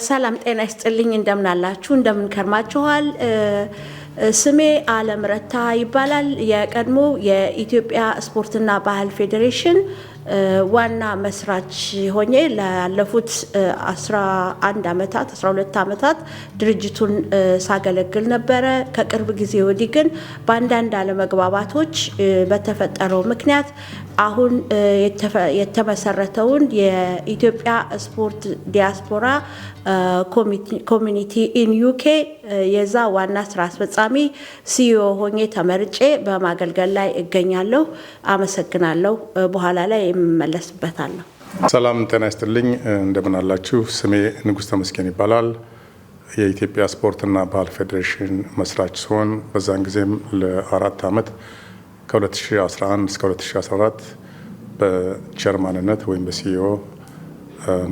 ሰላም ጤና ይስጥልኝ እንደምን አላችሁ እንደምን ከርማችኋል ስሜ አለም ረታ ይባላል የቀድሞ የኢትዮጵያ ስፖርትና ባህል ፌዴሬሽን ዋና መስራች ሆኜ ላለፉት 11 አመታት 12 አመታት ድርጅቱን ሳገለግል ነበር ከቅርብ ጊዜ ወዲህ ግን በአንዳንድ አለመግባባቶች በተፈጠረው ምክንያት አሁን የተመሰረተውን የኢትዮጵያ ስፖርት ዲያስፖራ ኮሚኒቲ ኢን ዩኬ የዛ ዋና ስራ አስፈጻሚ ሲኢኦ ሆኜ ተመርጬ በማገልገል ላይ እገኛለሁ። አመሰግናለሁ። በኋላ ላይ እመለስበታለሁ። ሰላም ጤና ይስጥልኝ እንደምን አላችሁ? ስሜ ንጉስ ተመስገን ይባላል። የኢትዮጵያ ስፖርትና ባህል ፌዴሬሽን መስራች ሲሆን በዛን ጊዜም ለ4 አመት ከ2011 እስከ 2014 በቸርማንነት ወይም በሲኢኦ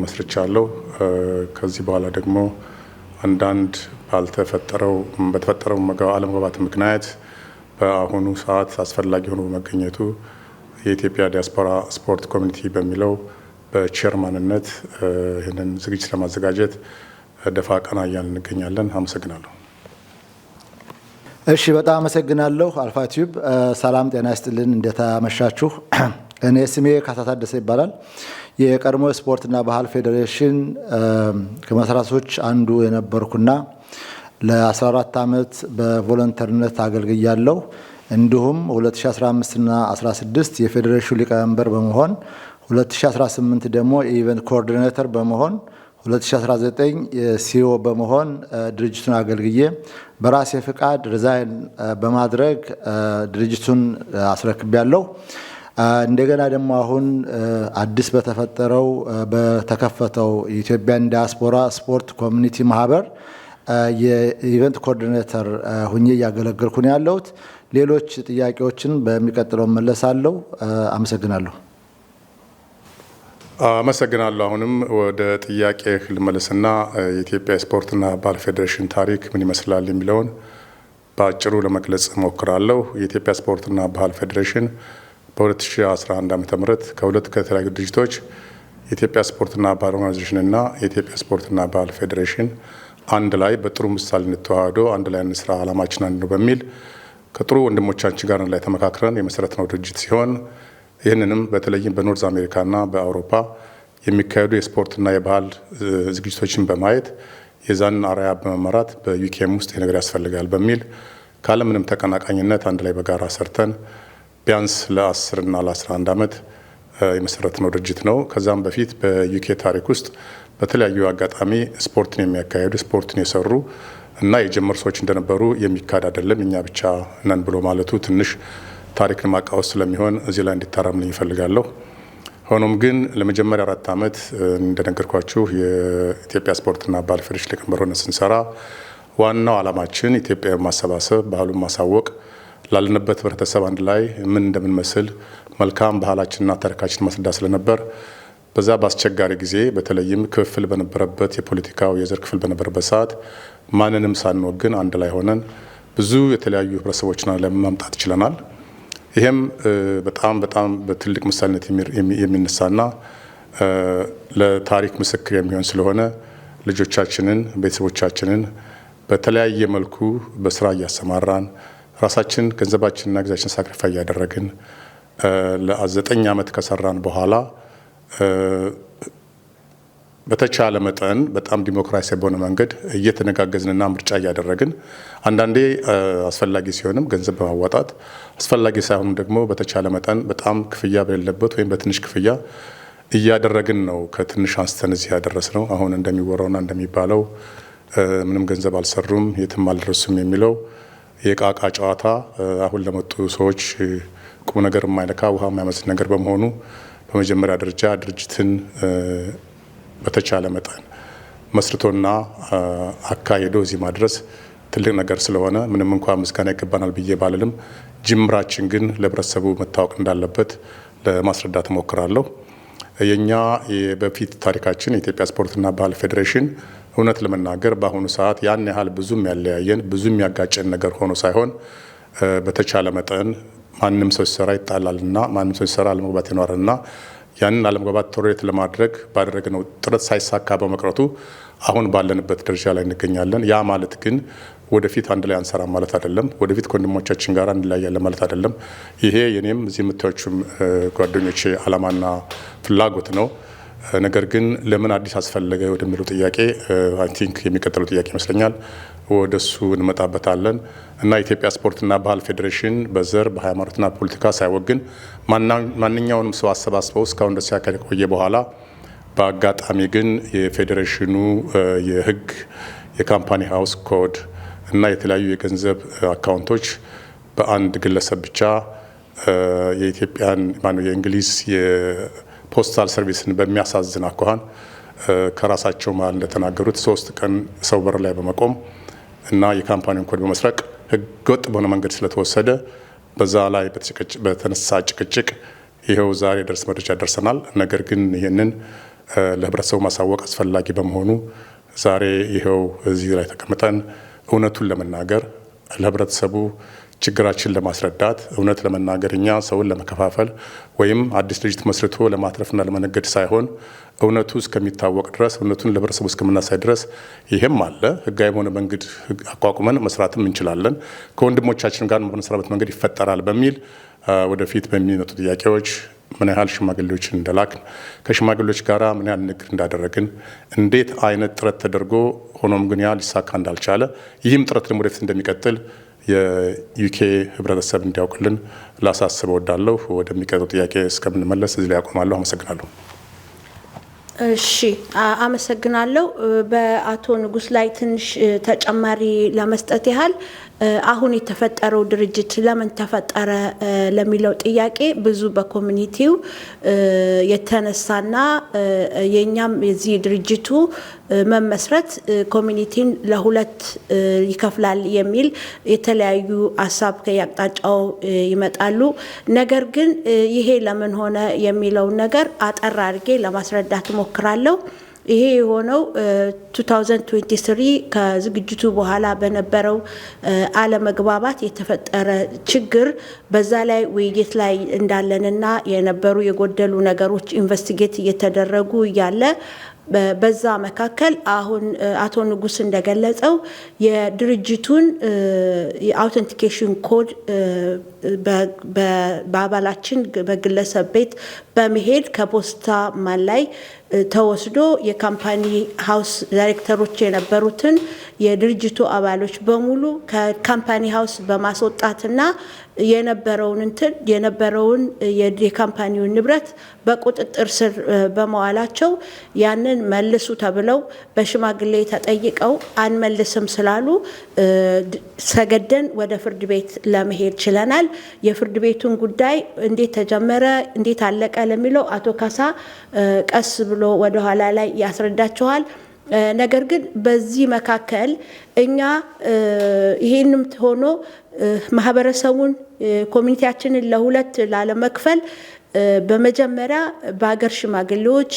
መስርቻለሁ። ከዚህ በኋላ ደግሞ አንዳንድ በተፈጠረው አለመግባባት ምክንያት በአሁኑ ሰዓት አስፈላጊ ሆኖ በመገኘቱ የኢትዮጵያ ዲያስፖራ ስፖርት ኮሚኒቲ በሚለው በቸርማንነት ይህንን ዝግጅት ለማዘጋጀት ደፋ ቀና እያልን እንገኛለን። አመሰግናለሁ። እሺ፣ በጣም አመሰግናለሁ። አልፋ ቲዩብ ሰላም ጤና ይስጥልን እንደታመሻችሁ። እኔ ስሜ ካሳ ታደሰ ይባላል። የቀድሞ ስፖርትና ባህል ፌዴሬሽን ከመስራቾች አንዱ የነበርኩና ለ14 አመት በቮለንተርነት አገልግያለሁ። እንዲሁም 2015 እና 16 የፌዴሬሽኑ ሊቀመንበር በመሆን 2018 ደግሞ የኢቨንት ኮኦርዲኔተር በመሆን 2019 ሲኢኦ በመሆን ድርጅቱን አገልግዬ በራሴ ፍቃድ ሪዛይን በማድረግ ድርጅቱን አስረክቤያለሁ። እንደገና ደግሞ አሁን አዲስ በተከፈተው የኢትዮጵያን ዲያስፖራ ስፖርት ኮሚኒቲ ማህበር የኢቨንት ኮኦርዲኔተር ሁኜ እያገለገልኩ ነው ያለሁት። ሌሎች ጥያቄዎችን በሚቀጥለው መለሳለሁ። አመሰግናለሁ። አመሰግናለሁ። አሁንም ወደ ጥያቄ ልመለስና የኢትዮጵያ ስፖርትና ባህል ፌዴሬሽን ታሪክ ምን ይመስላል የሚለውን በአጭሩ ለመግለጽ እሞክራለሁ። የኢትዮጵያ ስፖርትና ባህል ፌዴሬሽን በ2011 ዓ.ም ከሁለት ከተለያዩ ድርጅቶች የኢትዮጵያ ስፖርትና ባህል ኦርጋናይዜሽን እና የኢትዮጵያ ስፖርትና ባህል ፌዴሬሽን አንድ ላይ በጥሩ ምሳሌነት ተዋህዶ አንድ ላይ እንስራ ዓላማችን አንድ ነው በሚል ከጥሩ ወንድሞቻችን ጋር ላይ ተመካክረን የመሰረትነው ድርጅት ሲሆን ይህንንም በተለይም በኖርዝ አሜሪካና በአውሮፓ የሚካሄዱ የስፖርትና የባህል ዝግጅቶችን በማየት የዛንን አርአያ በመመራት በዩኬም ውስጥ ይህ ነገር ያስፈልጋል በሚል ካለምንም ተቀናቃኝነት አንድ ላይ በጋራ ሰርተን ቢያንስ ለ10 እና ለ11 አመት የመሰረትነው ድርጅት ነው። ከዛም በፊት በዩኬ ታሪክ ውስጥ በተለያዩ አጋጣሚ ስፖርትን የሚያካሄዱ ስፖርትን የሰሩ እና የጀመሩ ሰዎች እንደነበሩ የሚካድ አይደለም። እኛ ብቻ ነን ብሎ ማለቱ ትንሽ ታሪክን ማቃወስ ስለሚሆን እዚህ ላይ እንዲታረምልኝ እፈልጋለሁ። ሆኖም ግን ለመጀመሪያ 4 አመት እንደነገርኳችሁ የኢትዮጵያ ስፖርትና ባህል ፌዴሬሽን ሊቀመንበር ሆነን ስንሰራ ዋናው ዓላማችን ኢትዮጵያ ማሰባሰብ፣ ባህሉን ማሳወቅ፣ ላለንበት ህብረተሰብ አንድ ላይ ምን እንደምንመስል መልካም ባህላችንና ታሪካችን ማስረዳት ስለነበር በዛ በአስቸጋሪ ጊዜ በተለይም ክፍል በነበረበት የፖለቲካው የዘር ክፍል በነበረበት ሰዓት ማንንም ሳንወግን አንድ ላይ ሆነን ብዙ የተለያዩ ህብረተሰቦችን ለማምጣት ችለናል። ይሄም በጣም በትልቅ ምሳሌነት የሚነሳና ለታሪክ ምስክር የሚሆን ስለሆነ ልጆቻችንን ቤተሰቦቻችንን በተለያየ መልኩ በስራ እያሰማራን ራሳችን ገንዘባችንና ጊዜያችን ሳክሪፋይ እያደረግን ለ9 አመት ከሰራን በኋላ በተቻለ መጠን በጣም ዲሞክራሲያዊ በሆነ መንገድ እየተነጋገዝንና ምርጫ እያደረግን አንዳንዴ አስፈላጊ ሲሆንም ገንዘብ በማዋጣት አስፈላጊ ሳይሆንም ደግሞ በተቻለ መጠን በጣም ክፍያ በሌለበት ወይም በትንሽ ክፍያ እያደረግን ነው ከትንሽ አንስተን እዚህ ያደረስነው። አሁን እንደሚወራውና እንደሚባለው ምንም ገንዘብ አልሰሩም የትም አልደረሱም የሚለው የቃቃ ጨዋታ አሁን ለመጡ ሰዎች ቁም ነገር የማይነካ ውሃ የማይመስል ነገር በመሆኑ በመጀመሪያ ደረጃ ድርጅትን በተቻለ መጠን መስርቶና አካሄዶ እዚህ ማድረስ ትልቅ ነገር ስለሆነ ምንም እንኳን ምስጋና ይገባናል ብዬ ባልልም ጅምራችን ግን ለህብረተሰቡ መታወቅ እንዳለበት ለማስረዳት እሞክራለሁ። የኛ በፊት ታሪካችን የኢትዮጵያ ስፖርትና ባህል ፌዴሬሽን እውነት ለመናገር በአሁኑ ሰዓት ያን ያህል ብዙም ያለያየን ብዙም ያጋጨን ነገር ሆኖ ሳይሆን በተቻለ መጠን ማንም ሰው ሲሰራ ይጣላልና ማንም ሰው ሲሰራ አለመግባባት ይኖርና ያንን አለመግባባት ቶሬት ለማድረግ ባደረግነው ጥረት ሳይሳካ በመቅረቱ አሁን ባለንበት ደረጃ ላይ እንገኛለን። ያ ማለት ግን ወደፊት አንድ ላይ አንሰራም ማለት አይደለም። ወደፊት ከወንድሞቻችን ጋር አንድ ላይ ያለ ማለት አይደለም። ይሄ የኔም እዚህ የምታዩችም ጓደኞቼ ዓላማና ፍላጎት ነው። ነገር ግን ለምን አዲስ አስፈለገ ወደሚለው ጥያቄ አይ ቲንክ የሚቀጥለው ጥያቄ ይመስለኛል። ወደሱ እንመጣበታለን እና ኢትዮጵያ ስፖርትና ባህል ፌዴሬሽን በዘር በሃይማኖትና ፖለቲካ ሳይወግን ማንኛውንም ሰው አሰባስበው እስካሁን ደስ ያካል ቆየ በኋላ በአጋጣሚ ግን የፌዴሬሽኑ የህግ የካምፓኒ ሃውስ ኮድ እና የተለያዩ የገንዘብ አካውንቶች በአንድ ግለሰብ ብቻ የኢትዮጵያን የእንግሊዝ የፖስታል ሰርቪስን በሚያሳዝን አኳኋን ከራሳቸው መሀል እንደተናገሩት 3 ቀን ሰው በር ላይ በመቆም እና የካምፓኒውን ኮድ በመስረቅ ህገወጥ በሆነ መንገድ ስለተወሰደ በዛ ላይ በተነሳ ጭቅጭቅ ይኸው ዛሬ ደርስ መረጃ ደርሰናል። ነገር ግን ይህንን ለህብረተሰቡ ማሳወቅ አስፈላጊ በመሆኑ ዛሬ ይኸው እዚህ ላይ ተቀምጠን እውነቱን ለመናገር ለህብረተሰቡ ችግራችን ለማስረዳት እውነት ለመናገር እኛ ሰውን ለመከፋፈል ወይም አዲስ ድርጅት መስርቶ ለማትረፍና ለመነገድ ሳይሆን እውነቱ እስከሚታወቅ ድረስ እውነቱን ለህብረተሰቡ እስከምናሳይ ድረስ ይሄም አለ። ህጋዊ በሆነ መንገድ አቋቁመን መስራትም እንችላለን። ከወንድሞቻችን ጋር በምንሰራበት መንገድ ይፈጠራል በሚል ወደፊት በሚመጡ ጥያቄዎች ምን ያህል ሽማግሌዎችን እንደላክን ከሽማግሌዎች ጋር ምን ያህል ንግግር እንዳደረግን እንዴት አይነት ጥረት ተደርጎ ሆኖም ግን ያ ሊሳካ እንዳልቻለ ይህም ጥረት ደግሞ ወደፊት እንደሚቀጥል የዩኬ ህብረተሰብ እንዲያውቅልን ላሳስብ እወዳለሁ። ወደሚቀጥለው ጥያቄ እስከምንመለስ እዚህ ላይ አቆማለሁ። አመሰግናለሁ። እሺ አመሰግናለሁ። በአቶ ንጉስ ላይ ትንሽ ተጨማሪ ለመስጠት ያህል አሁን የተፈጠረው ድርጅት ለምን ተፈጠረ ለሚለው ጥያቄ ብዙ በኮሚኒቲው የተነሳና የኛም የዚህ ድርጅቱ መመስረት ኮሚኒቲን ለሁለት ይከፍላል የሚል የተለያዩ ሀሳብ ከያቅጣጫው ይመጣሉ። ነገር ግን ይሄ ለምን ሆነ የሚለውን ነገር አጠር አድርጌ ለማስረዳት ሞክራለሁ። ይሄ የሆነው 2023 ከዝግጅቱ በኋላ በነበረው አለመግባባት የተፈጠረ ችግር በዛ ላይ ውይይት ላይ እንዳለንና የነበሩ የጎደሉ ነገሮች ኢንቨስቲጌት እየተደረጉ እያለ በዛ መካከል አሁን አቶ ንጉስ እንደገለጸው የድርጅቱን የአውተንቲኬሽን ኮድ በአባላችን በግለሰብ ቤት በመሄድ ከፖስታ ማን ላይ ተወስዶ የካምፓኒ ሃውስ ዳይሬክተሮች የነበሩትን የድርጅቱ አባሎች በሙሉ ከካምፓኒ ሃውስ በማስወጣትና የነበረውን የካምፓኒውን ንብረት በቁጥጥር ስር በመዋላቸው ያንን መልሱ ተብለው በሽማግሌ ተጠይቀው አንመልስም ስላሉ ሰገደን ወደ ፍርድ ቤት ለመሄድ ችለናል። የፍርድ ቤቱን ጉዳይ እንዴት ተጀመረ፣ እንዴት አለቀ ለሚለው አቶ ካሳ ቀስ ብሎ ወደ ኋላ ላይ ያስረዳቸዋል። ነገር ግን በዚህ መካከል እኛ ይሄንም ሆኖ ማህበረሰቡን ኮሚኒቲያችንን ለሁለት ላለመክፈል በመጀመሪያ በአገር ሽማግሌዎች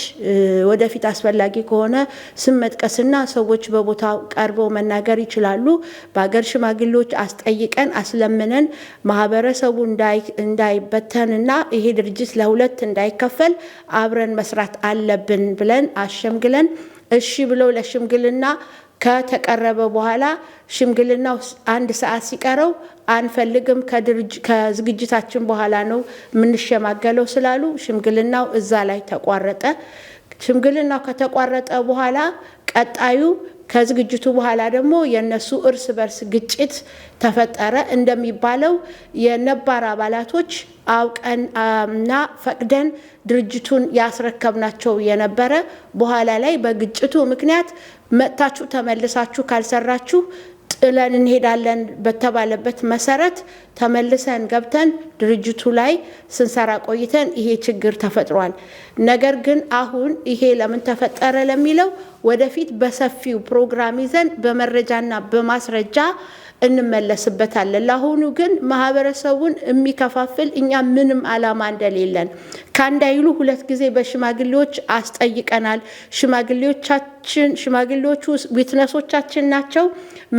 ወደፊት አስፈላጊ ከሆነ ስም መጥቀስና ሰዎች በቦታው ቀርበው መናገር ይችላሉ። በአገር ሽማግሌዎች አስጠይቀን አስለምነን ማህበረሰቡ እንዳይበተንና ይሄ ድርጅት ለሁለት እንዳይከፈል አብረን መስራት አለብን ብለን አሸምግለን እሺ ብለው ለሽምግልና ከተቀረበ በኋላ ሽምግልናው 1 ሰዓት ሲቀረው አንፈልግም ከዝግጅታችን በኋላ ነው የምንሸማገለው ስላሉ ሽምግልናው እዛ ላይ ተቋረጠ። ሽምግልናው ከተቋረጠ በኋላ ቀጣዩ ከዝግጅቱ በኋላ ደግሞ የነሱ እርስ በርስ ግጭት ተፈጠረ። እንደሚባለው የነባር አባላቶች አውቀንና ፈቅደን ድርጅቱን ያስረከብናቸው የነበረ በኋላ ላይ በግጭቱ ምክንያት መጥታችሁ ተመልሳችሁ ካልሰራችሁ ጥለን እንሄዳለን በተባለበት መሰረት ተመልሰን ገብተን ድርጅቱ ላይ ስንሰራ ቆይተን ይሄ ችግር ተፈጥሯል። ነገር ግን አሁን ይሄ ለምን ተፈጠረ ለሚለው ወደፊት በሰፊው ፕሮግራም ይዘን በመረጃና በማስረጃ እንመለስበታለን። ለአሁኑ ግን ማህበረሰቡን የሚከፋፍል እኛ ምንም አላማ እንደሌለን ከአንድ አይሉ 2 ጊዜ በሽማግሌዎች አስጠይቀናል። ሽማግሌዎቹ ዊትነሶቻችን ናቸው።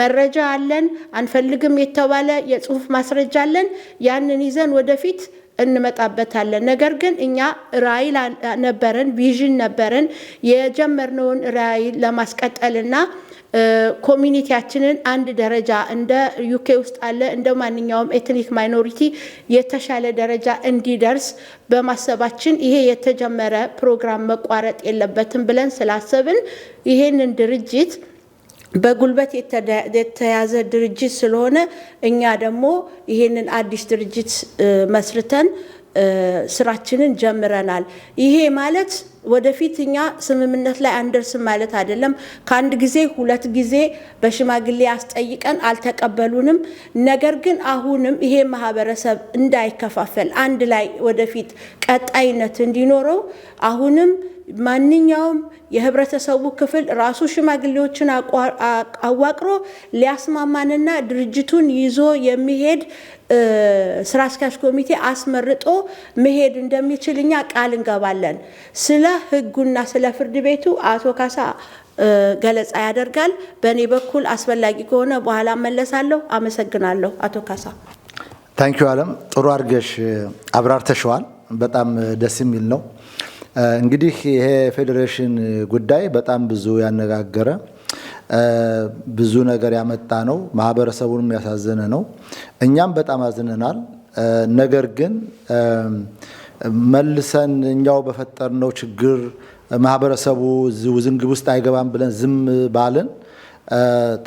መረጃ አለን። አንፈልግም የተባለ የጽሁፍ ማስረጃ አለን። ያንን ይዘን ወደፊት እንመጣበታለን። ነገር ግን እኛ ራዕይ ነበረን፣ ቪዥን ነበረን። የጀመርነውን ራዕይ ለማስቀጠልና ኮሚኒቲያችንን አንድ ደረጃ እንደ ዩኬ ውስጥ አለ እንደ ማንኛውም ኤትኒክ ማይኖሪቲ የተሻለ ደረጃ እንዲደርስ በማሰባችን ይሄ የተጀመረ ፕሮግራም መቋረጥ የለበትም ብለን ስላሰብን ይሄንን ድርጅት በጉልበት የተያዘ ድርጅት ስለሆነ እኛ ደግሞ ይሄንን አዲስ ድርጅት መስርተን ስራችንን ጀምረናል። ይሄ ማለት ወደፊት እኛ ስምምነት ላይ አንደርስም ማለት አይደለም። ከአንድ ጊዜ ሁለት ጊዜ በሽማግሌ አስጠይቀን አልተቀበሉንም። ነገር ግን አሁንም ይሄ ማህበረሰብ እንዳይከፋፈል አንድ ላይ ወደፊት ቀጣይነት እንዲኖረው አሁንም ማንኛውም የህብረተሰቡ ክፍል ራሱ ሽማግሌዎችን አዋቅሮ ሊያስማማንና ድርጅቱን ይዞ የሚሄድ ስራ አስኪያጅ ኮሚቴ አስመርጦ መሄድ እንደሚችል እኛ ቃል እንገባለን። ስለ ህጉና ስለ ፍርድ ቤቱ አቶ ካሳ ገለጻ ያደርጋል። በእኔ በኩል አስፈላጊ ከሆነ በኋላ መለሳለሁ። አመሰግናለሁ። አቶ ካሳ። ታንኪዩ አለም፣ ጥሩ አድርገሽ አብራርተሽዋል። በጣም ደስ የሚል ነው። እንግዲህ ይሄ ፌዴሬሽን ጉዳይ በጣም ብዙ ያነጋገረ ብዙ ነገር ያመጣ ነው። ማህበረሰቡንም ያሳዘነ ነው። እኛም በጣም አዝነናል። ነገር ግን መልሰን እኛው በፈጠርነው ችግር ማህበረሰቡ ውዝንግብ ውስጥ አይገባም ብለን ዝም ባልን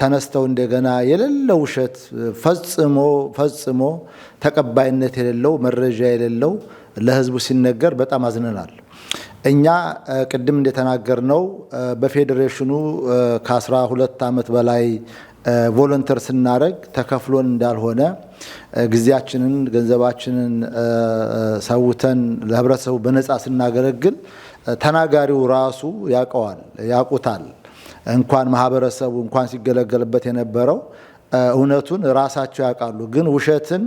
ተነስተው እንደገና የሌለ ውሸት ፈጽሞ ተቀባይነት የሌለው መረጃ የሌለው ለህዝቡ ሲነገር በጣም አዝነናል። እኛ ቅድም እንደተናገርነው በፌዴሬሽኑ ከ12 ዓመት በላይ ቮለንተር ስናደርግ ተከፍሎን እንዳልሆነ ጊዜያችንን ገንዘባችንን ሰውተን ለህብረተሰቡ በነፃ ስናገለግል ተናጋሪው ራሱ ያውቁታል። እንኳን ማህበረሰቡ እንኳን ሲገለገልበት የነበረው እውነቱን ራሳቸው ያውቃሉ። ግን ውሸትን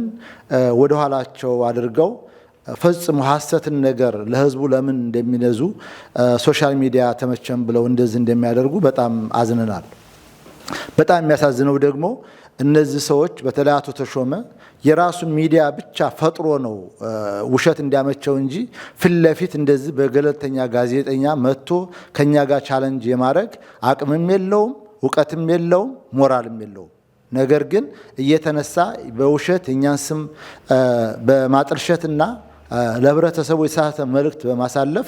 ወደ ኋላቸው አድርገው ፈጽሞ ሐሰትን ነገር ለህዝቡ ለምን እንደሚነዙ ሶሻል ሚዲያ ተመቸም ብለው እንደዚህ እንደሚያደርጉ በጣም አዝነናል። በጣም የሚያሳዝነው ደግሞ እነዚህ ሰዎች በተለይ አቶ ተሾመ የራሱ ሚዲያ ብቻ ፈጥሮ ነው ውሸት እንዲያመቸው እንጂ ፊት ለፊት እንደዚህ በገለልተኛ ጋዜጠኛ መጥቶ ከኛ ጋር ቻሌንጅ የማድረግ አቅምም የለውም፣ እውቀትም የለውም፣ ሞራልም የለውም። ነገር ግን እየተነሳ በውሸት የኛን ስም በማጥልሸትና ለህብረተሰቡ የተሳሳተ መልእክት በማሳለፍ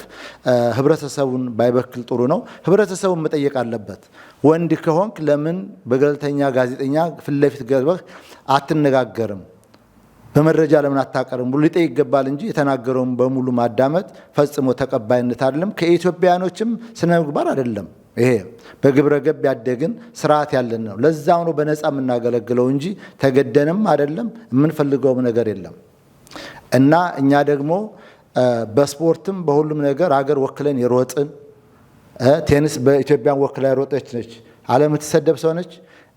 ህብረተሰቡን ባይበክል ጥሩ ነው። ህብረተሰቡን መጠየቅ አለበት። ወንድ ከሆንክ ለምን በገለልተኛ ጋዜጠኛ ፊት ለፊት ገርበህ አትነጋገርም? በመረጃ ለምን አታቀርም ብሎ ሊጠይቅ ይገባል እንጂ የተናገረውን በሙሉ ማዳመጥ ፈጽሞ ተቀባይነት አይደለም። ከኢትዮጵያኖችም ስነ ምግባር አይደለም። ይሄ በግብረ ገብ ያደግን ስርዓት ያለን ነው። ለዛው ነው በነፃ የምናገለግለው እንጂ ተገደንም አይደለም። የምንፈልገውም ነገር የለም። እና እኛ ደግሞ በስፖርትም በሁሉም ነገር አገር ወክለን የሮጥን ቴኒስ በኢትዮጵያን ወክላ የሮጠች ነች። ዓለም ትሰደብ ሰው ነች።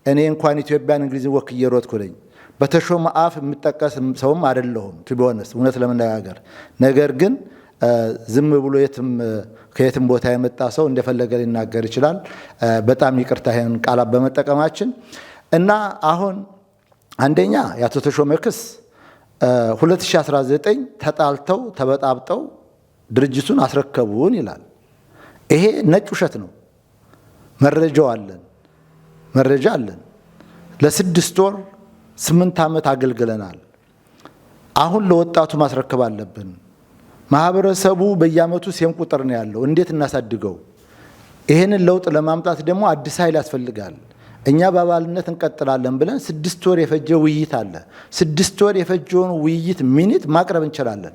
እኔ እንኳን ኢትዮጵያን እንግሊዝን ወክዬ ሮጥኩ ነኝ። በተሾመ አፍ የምጠቀስ ሰውም አይደለሁም ቢሆንስ እውነት ለመነጋገር። ነገር ግን ዝም ብሎ ከየትም ቦታ የመጣ ሰው እንደፈለገ ሊናገር ይችላል። በጣም ይቅርታ ይሄን ቃላት በመጠቀማችን እና አሁን አንደኛ የአቶ ተሾመ ክስ 2019 ተጣልተው ተበጣብጠው ድርጅቱን አስረከቡን ይላል። ይሄ ነጭ ውሸት ነው። መረጃ አለን። ለ6 ወር 8 ዓመት አገልግለናል። አሁን ለወጣቱ ማስረከብ አለብን። ማህበረሰቡ በየዓመቱ ሴም ቁጥር ነው ያለው። እንዴት እናሳድገው? ይሄንን ለውጥ ለማምጣት ደግሞ አዲስ ኃይል ያስፈልጋል። እኛ በአባልነት እንቀጥላለን ብለን 6 ወር የፈጀ ውይይት አለ። 6 ወር የፈጀውን ውይይት ሚኒት ማቅረብ እንችላለን።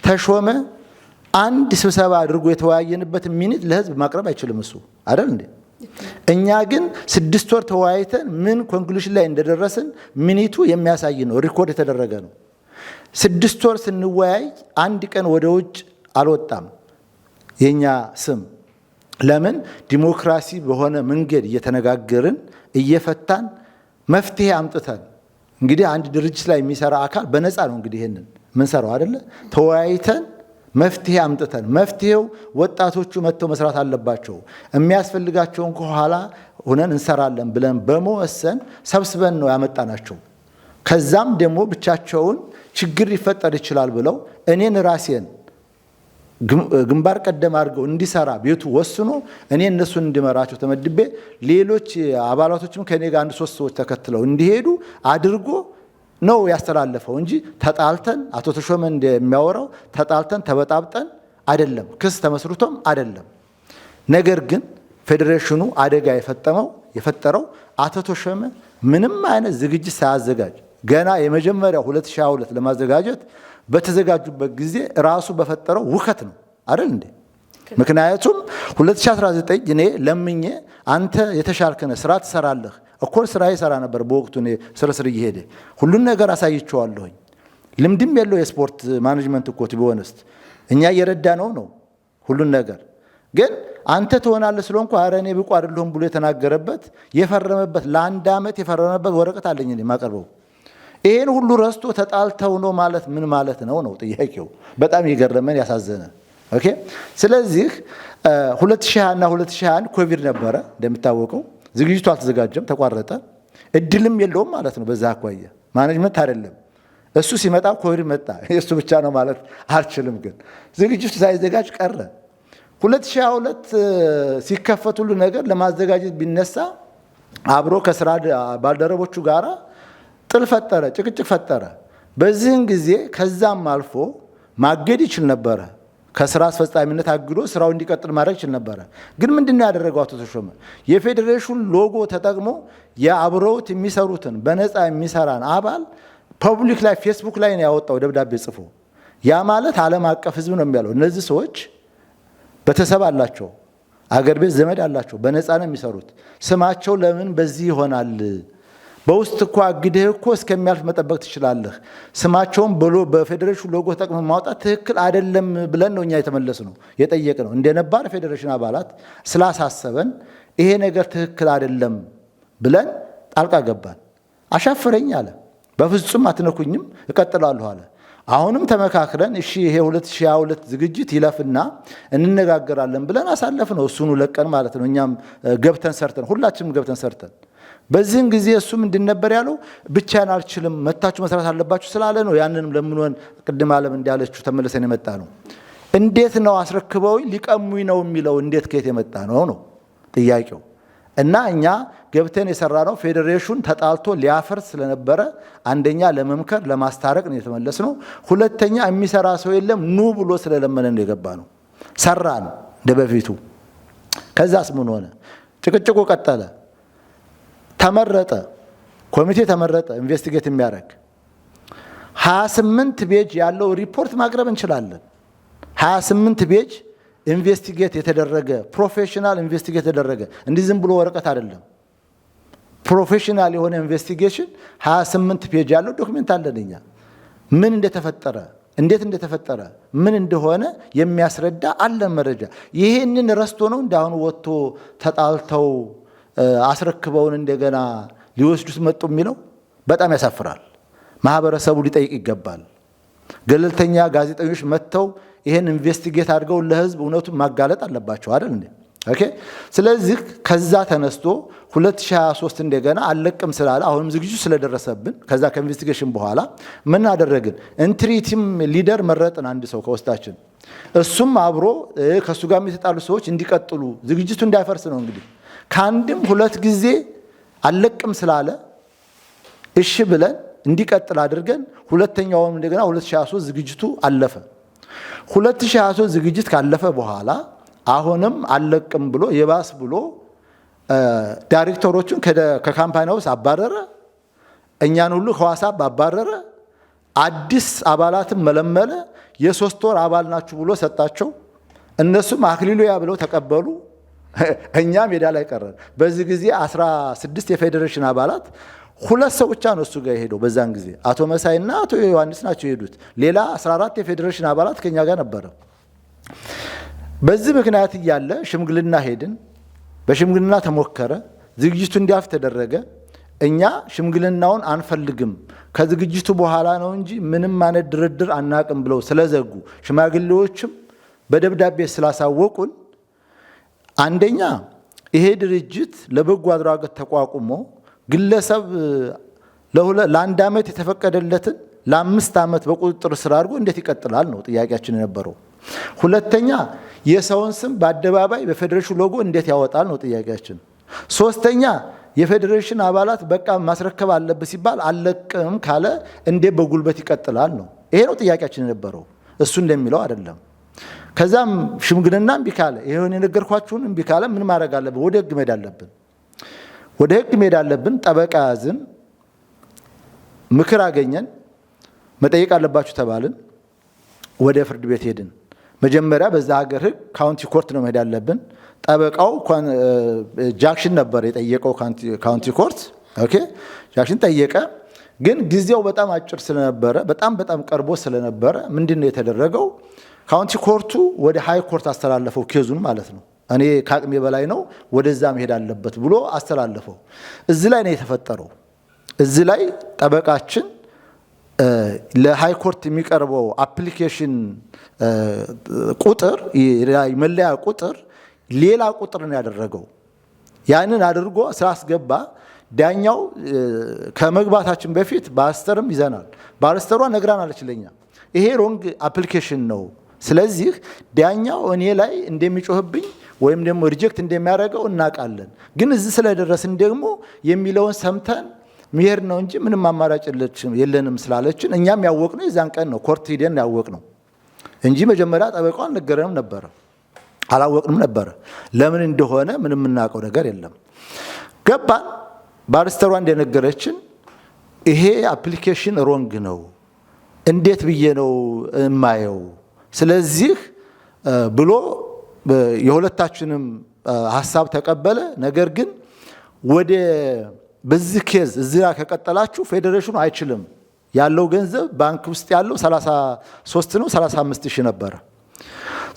ተሾመ አንድ ስብሰባ አድርጎ የተወያየንበት ሚኒት ለህዝብ ማቅረብ አይችልም እሱ አይደል እንዴ? እኛ ግን 6 ወር ተወያይተን ምን ኮንክሉዥን ላይ እንደደረስን ሚኒቱ የሚያሳይ ነው፣ ሪኮርድ የተደረገ ነው። 6 ወር ስንወያይ አንድ ቀን ወደ ውጭ አልወጣም የኛ ስም። ለምን? ዲሞክራሲ በሆነ መንገድ እየተነጋገርን እየፈታን መፍትሄ አምጥተን። እንግዲህ አንድ ድርጅት ላይ የሚሰራ አካል በነፃ ነው እንግዲህ ይሄንን ምንሰራው አይደለ? ተወያይተን መፍትሄ አምጥተን፣ መፍትሄው ወጣቶቹ መጥተው መስራት አለባቸው፣ የሚያስፈልጋቸውን ከኋላ ሆነን እንሰራለን ብለን በመወሰን ሰብስበን ነው ያመጣናቸው። ከዛም ደግሞ ብቻቸውን ችግር ሊፈጠር ይችላል ብለው እኔን ራሴን ግንባር ቀደም አድርገው እንዲሰራ ቤቱ ወስኖ እኔ እነሱን እንዲመራቸው ተመድቤ ሌሎች አባላቶችም ከኔ ጋር 1-3 ሰዎች ተከትለው እንዲሄዱ አድርጎ ነው ያስተላለፈው እንጂ ተጣልተን አቶ ተሾመ እንደሚያወራው ተጣልተን ተበጣብጠን አይደለም፣ ክስ ተመስርቶም አይደለም። ነገር ግን ፌዴሬሽኑ አደጋ የፈጠረው አቶ ተሾመ ምንም አይነት ዝግጅት ሳያዘጋጅ ገና የመጀመሪያው 2022 ለማዘጋጀት በተዘጋጁበት ጊዜ ራሱ በፈጠረው ውከት ነው አይደል እንዴ? ምክንያቱም 2019 እኔ ለምኜ አንተ የተሻልከነ ስራ ትሰራለህ እኮ ስራ ይሰራ ነበር በወቅቱ እኔ ስርስር እየሄደ ሁሉን ነገር አሳይቼዋለሁኝ። ልምድም የለው የስፖርት ማኔጅመንት እኮ ቢሆንስ እኛ እየረዳ ነው ሁሉን ነገር ግን አንተ ትሆናለህ ስለሆንኩ ኧረ እኔ ብቁ አይደለሁም ብሎ የተናገረበት የፈረመበት ለ1 ዓመት የፈረመበት ወረቀት አለኝ እኔ ማቀርበው። ይሄን ሁሉ ረስቶ ተጣልተው ነው ማለት ምን ማለት ነው ጥያቄው። በጣም የገረመን ያሳዘነ። ኦኬ ስለዚህ 2020 እና 2021 ኮቪድ ነበረ እንደምታወቀው፣ ዝግጅቱ አልተዘጋጀም፣ ተቋረጠ። እድልም የለውም ማለት ነው። በዛ አኳያ ማኔጅመንት አይደለም እሱ ሲመጣ ኮቪድ መጣ። እሱ ብቻ ነው ማለት አልችልም። ግን ዝግጅቱ ሳይዘጋጅ ቀረ። 2022 ሲከፈት ሁሉ ነገር ለማዘጋጀት ቢነሳ አብሮ ከስራ ባልደረቦቹ ጋራ ጥል ፈጠረ፣ ጭቅጭቅ ፈጠረ። በዚህን ጊዜ ከዛም አልፎ ማገድ ይችል ነበረ። ከስራ አስፈጻሚነት አግዶ ስራው እንዲቀጥል ማድረግ ይችል ነበረ። ግን ምንድነው ያደረገው አቶ ተሾመ? የፌዴሬሽን ሎጎ ተጠቅሞ የአብረውት የሚሰሩትን በነፃ የሚሰራን አባል ፐብሊክ ላይ ፌስቡክ ላይ ነው ያወጣው ደብዳቤ ጽፎ። ያ ማለት ዓለም አቀፍ ህዝብ ነው የሚያለው። እነዚህ ሰዎች ቤተሰብ አላቸው፣ አገር ቤት ዘመድ አላቸው፣ በነፃ ነው የሚሰሩት። ስማቸው ለምን በዚህ ይሆናል? በውስጥ እኮ አግደህ እኮ እስከሚያልፍ መጠበቅ ትችላለህ። ስማቸውን ብሎ በፌዴሬሽን ሎጎ ተጠቅሞ ማውጣት ትክክል አይደለም ብለን ነው እኛ የተመለስነው የጠየቅነው። እንደነባር ፌዴሬሽን አባላት ስላሳሰበን ይሄ ነገር ትክክል አይደለም ብለን ጣልቃ ገባን። አሻፈረኝ አለ። በፍጹም አትነኩኝም እቀጥላለሁ አለ። አሁንም ተመካክረን እሺ ይሄ 2022 ዝግጅት ይለፍና እንነጋገራለን ብለን አሳለፍነው። እሱኑ ለቀን ማለት ነው። እኛም ገብተን ሰርተን ሁላችንም ገብተን ሰርተን በዚህን ጊዜ እሱ ምንድን ነበር ያለው? ብቻዬን አልችልም መታችሁ መስራት አለባችሁ ስላለ ነው። ያንንም ለምንሆን ቅድም ዓለም እንዳለችው ተመለሰን የመጣ ነው። እንዴት ነው አስረክበውኝ ሊቀሙኝ ነው የሚለው እንዴት ከየት የመጣ ነው ጥያቄው። እና እኛ ገብተን የሰራ ነው ፌዴሬሽን ተጣልቶ ሊያፈርስ ስለነበረ አንደኛ ለመምከር ለማስታረቅ ነው የተመለስነው። ሁለተኛ የሚሰራ ሰው የለም ኑ ብሎ ስለለመነን ነው የገባ ነው። ሰራን እንደ በፊቱ። ከዛስ ምን ሆነ? ጭቅጭቁ ቀጠለ። ተመረጠ፣ ኮሚቴ ተመረጠ ኢንቨስቲጌት የሚያደርግ 28 ፔጅ ያለው ሪፖርት ማቅረብ እንችላለን። 28 ፔጅ ኢንቨስቲጌት የተደረገ ፕሮፌሽናል ኢንቨስቲጌት የተደረገ እንዲህ ዝም ብሎ ወረቀት አይደለም። ፕሮፌሽናል የሆነ ኢንቨስቲጌሽን 28 ፔጅ ያለው ዶክመንት አለን እኛ። ምን እንደተፈጠረ እንዴት እንደተፈጠረ ምን እንደሆነ የሚያስረዳ አለን መረጃ። ይሄንን ረስቶ ነው እንዳሁን ወጥቶ ተጣልተው አስረክበውን እንደገና ሊወስዱት መጡ የሚለው በጣም ያሳፍራል። ማህበረሰቡ ሊጠይቅ ይገባል። ገለልተኛ ጋዜጠኞች መጥተው ይሄን ኢንቨስቲጌት አድርገው ለህዝብ እውነቱን ማጋለጥ አለባቸው አይደል እንዴ? ኦኬ ስለዚህ ከዛ ተነስቶ 2023 እንደገና አለቅም ስላለ አሁንም ዝግጁ ስለደረሰብን ከዛ ከኢንቨስቲጌሽን በኋላ ምን አደረግን? ኢንትሪቲም ሊደር መረጥን፣ አንድ ሰው ከውስጣችን። እሱም አብሮ ከሱ ጋር የተጣሉ ሰዎች እንዲቀጥሉ ዝግጅቱ እንዳይፈርስ ነው እንግዲህ ከአንድም 2 ጊዜ አለቅም ስላለ እሺ ብለን እንዲቀጥል አድርገን ሁለተኛውም እንደገና 2023 ዝግጅቱ አለፈ። 2023 ዝግጅት ካለፈ በኋላ አሁንም አለቅም ብሎ የባስ ብሎ ዳይሬክተሮቹን ከካምፓኒ ውስጥ አባረረ። እኛን ሁሉ ከዋሳብ አባረረ። አዲስ አባላትን መለመለ። የ3 ወር አባል ናችሁ ብሎ ሰጣቸው። እነሱም አክሊሉ ያ ብለው ተቀበሉ። እኛ ሜዳ ላይ ቀረን። በዚህ ጊዜ 16 የፌዴሬሽን አባላት 2 ሰው ብቻ ነው እሱ ጋር የሄደው። በዛን ጊዜ አቶ መሳይና አቶ ዮሐንስ ናቸው የሄዱት። ሌላ 14 የፌዴሬሽን አባላት ከኛ ጋር ነበረ። በዚህ ምክንያት እያለ ሽምግልና ሄድን። በሽምግልና ተሞከረ። ዝግጅቱ እንዲያልፍ ተደረገ። እኛ ሽምግልናውን አንፈልግም ከዝግጅቱ በኋላ ነው እንጂ ምንም አይነት ድርድር አናቅም ብለው ስለዘጉ ሽማግሌዎችም በደብዳቤ ስላሳወቁን አንደኛ ይሄ ድርጅት ለበጎ አድራጎት ተቋቁሞ ግለሰብ ለአንድ ዓመት የተፈቀደለትን ለ5 ዓመት በቁጥጥር ስር አድርጎ እንዴት ይቀጥላል ነው ጥያቄያችን የነበረው። ሁለተኛ የሰውን ስም በአደባባይ በፌዴሬሽን ሎጎ እንዴት ያወጣል ነው ጥያቄያችን። ሶስተኛ የፌዴሬሽን አባላት በቃ ማስረከብ አለበት ሲባል አለቅም ካለ እንዴት በጉልበት ይቀጥላል ነው። ይሄ ነው ጥያቄያችን የነበረው፣ እሱ እንደሚለው አይደለም። ከዛም ሽምግልና እምቢ ካለ ይሄን የነገርኳችሁን እምቢ ካለ ምን ማድረግ አለብን? ወደ ህግ መሄድ አለብን። ወደ ህግ መሄድ አለብን። ጠበቃ ያዝን፣ ምክር አገኘን፣ መጠየቅ አለባችሁ ተባልን። ወደ ፍርድ ቤት ሄድን። መጀመሪያ በዛ ሀገር ህግ ካውንቲ ኮርት ነው መሄድ ያለብን። ጠበቃው ጃክሽን ነበር የጠየቀው ካውንቲ ኮርት። ኦኬ ጃክሽን ጠየቀ። ግን ጊዜው በጣም አጭር ስለነበረ በጣም ቀርቦ ስለነበረ ምንድነው የተደረገው? ካውንቲ ኮርቱ ወደ ሃይ ኮርት አስተላለፈው ኬዙን ማለት ነው። እኔ ከአቅሜ በላይ ነው ወደዛ መሄድ አለበት ብሎ አስተላለፈው። እዚህ ላይ ነው የተፈጠረው። እዚህ ላይ ጠበቃችን ለሃይ ኮርት የሚቀርበው አፕሊኬሽን ቁጥር መለያ ቁጥር ሌላ ቁጥር ነው ያደረገው። ያንን አድርጎ ስላስገባ ዳኛው ከመግባታችን በፊት ባስተርም ይዘናል። ባስተሯ ነግራናለች ለኛ ይሄ ሮንግ አፕሊኬሽን ነው። ስለዚህ ዳኛው እኔ ላይ እንደሚጮህብኝ ወይም ደግሞ ሪጀክት እንደሚያደርገው እናውቃለን። ግን እዚህ ስለደረስን ደግሞ የሚለውን ሰምተን መሄድ ነው እንጂ ምንም አማራጭ የለንም ስላለችን እኛም ያወቅነው የዛን ቀን ነው ኮርት ሄደን ያወቅነው እንጂ መጀመሪያ ጠበቃው አልነገረንም ነበር፣ አላወቅንም ነበር። ለምን እንደሆነ ምንም የምናውቀው ነገር የለም። ገባን። ባሪስተሯ እንደነገረችን ይሄ አፕሊኬሽን ሮንግ ነው፣ እንዴት ብዬ ነው እማየው? ስለዚህ ብሎ የሁለታችንም ሐሳብ ተቀበለ። ነገር ግን ወደ በዚህ ኬዝ እዚያ ከቀጠላችሁ ፌዴሬሽኑ አይችልም። ያለው ገንዘብ ባንክ ውስጥ ያለው 33 ነው 35 ሺህ ነበር።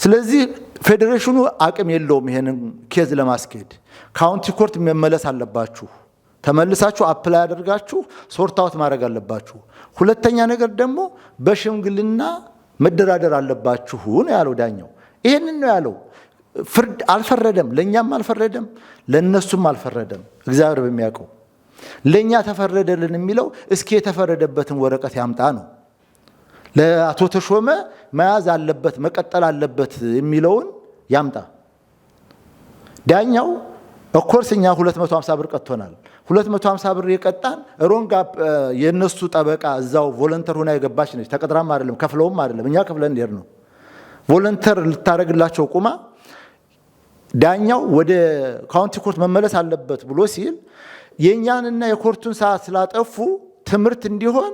ስለዚህ ፌዴሬሽኑ አቅም የለውም ይሄንን ኬዝ ለማስኬድ። ካውንቲ ኮርት መመለስ አለባችሁ። ተመልሳችሁ አፕላይ አድርጋችሁ ሶርት አውት ማድረግ አለባችሁ። ሁለተኛ ነገር ደግሞ በሽምግልና መደራደር አለባችሁ ነው ያለው ዳኛው። ይሄንን ነው ያለው። ፍርድ አልፈረደም፣ ለኛም አልፈረደም፣ ለነሱም አልፈረደም። እግዚአብሔር በሚያውቀው ለኛ ተፈረደልን የሚለው እስኪ የተፈረደበትን ወረቀት ያምጣ ነው። ለአቶ ተሾመ መያዝ አለበት መቀጠል አለበት የሚለውን ያምጣ ዳኛው። ኦፍኮርስ እኛ 250 ብር ቀጥቶናል። 250 ብር የቀጣን ሮንጋ የነሱ ጠበቃ እዛው ቮለንተር ሆና የገባች ነች። ተቀጥራም አይደለም ከፍለውም አይደለም፣ እኛ ከፍለን እንሄድ ነው። ቮለንተር ልታረግላቸው ቁማ ዳኛው ወደ ካውንቲ ኮርት መመለስ አለበት ብሎ ሲል የኛንና የኮርቱን ሰዓት ስላጠፉ ትምህርት እንዲሆን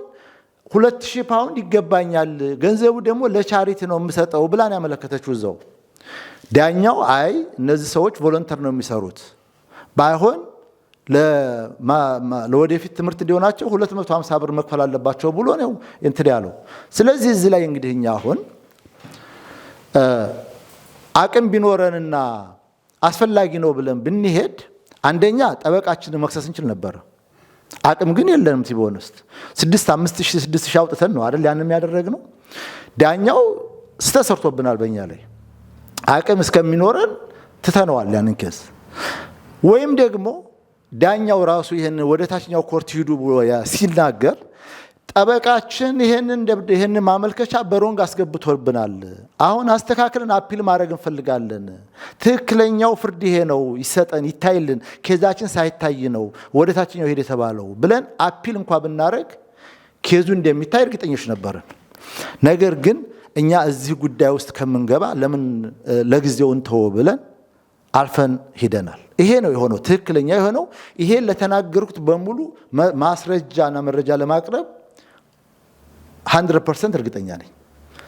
2000 ፓውንድ ይገባኛል፣ ገንዘቡ ደግሞ ለቻሪቲ ነው የምሰጠው ብላን ያመለከተችው እዛው። ዳኛው አይ እነዚህ ሰዎች ቮለንተር ነው የሚሰሩት፣ ባይሆን ለወደፊት ትምህርት እንዲሆናቸው 250 ብር መክፈል አለባቸው ብሎ ነው እንትን ያለው። ስለዚህ እዚህ ላይ እንግዲህ እኛ አሁን አቅም ቢኖረንና አስፈላጊ ነው ብለን ብንሄድ አንደኛ ጠበቃችንን መክሰስ እንችል ነበር። አቅም ግን የለንም። ሲቦነስት 6,500 አውጥተን ነው አይደል ያንም ያደረግነው። ዳኛው ስተሰርቶብናል በእኛ ላይ አቅም እስከሚኖረን ትተነዋል ያንን ኬስ። ወይም ደግሞ ዳኛው ራሱ ወደ ታችኛው ኮርት ሂዱ ብሎ ሲናገር ጠበቃችን ይሄንን ማመልከቻ በሮንግ አስገብቶብናል፣ አሁን አስተካክለን አፒል ማድረግ እንፈልጋለን፣ ትክክለኛው ፍርድ ይሄ ነው ይሰጠን ይታይልን፣ ኬዛችን ሳይታይ ነው ወደ ታችኛው ሄደ የተባለው ብለን አፒል እንኳን ብናረግ ኬዙ እንደሚታይ እርግጠኞች ነበርን። ነገር ግን እኛ እዚህ ጉዳይ ውስጥ ከምንገባ ለምን ለጊዜው እንተው ብለን አልፈን ሄደናል። ይሄ ነው የሆነው ትክክለኛ የሆነው። ይሄን ለተናገርኩት በሙሉ ማስረጃና መረጃ ለማቅረብ 100% እርግጠኛ ነኝ።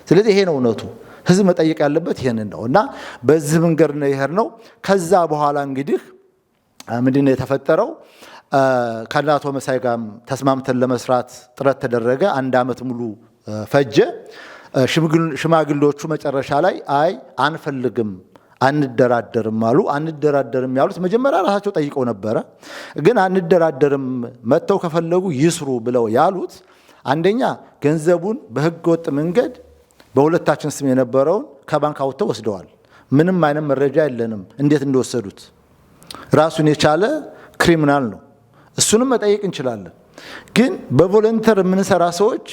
ስለዚህ ይሄ ነው እውነቱ። ህዝብ መጠየቅ ያለበት ይሄንን ነው እና በዚህ መንገድ ነው ይሄር ነው። ከዛ በኋላ እንግዲህ ምንድነው የተፈጠረው? ከአቶ መሳይ ጋር ተስማምተን ለመስራት ጥረት ተደረገ። 1 ዓመት ሙሉ ፈጀ። ሽማግሌዎቹ መጨረሻ ላይ አይ አንፈልግም አንደራደርም አሉ። አንደራደርም ያሉት መጀመሪያ ራሳቸው ጠይቀው ነበረ። ግን አንደራደርም መተው ከፈለጉ ይስሩ ብለው ያሉት አንደኛ ገንዘቡን በህገ ወጥ መንገድ በሁለታችን ስም የነበረውን ከባንክ አውጥተው ወስደዋል። ምንም አይነት መረጃ የለንም እንዴት እንደወሰዱት። ራሱን የቻለ ክሪሚናል ነው። እሱንም መጠየቅ እንችላለን። ግን በቮለንተር የምንሰራ ሰዎች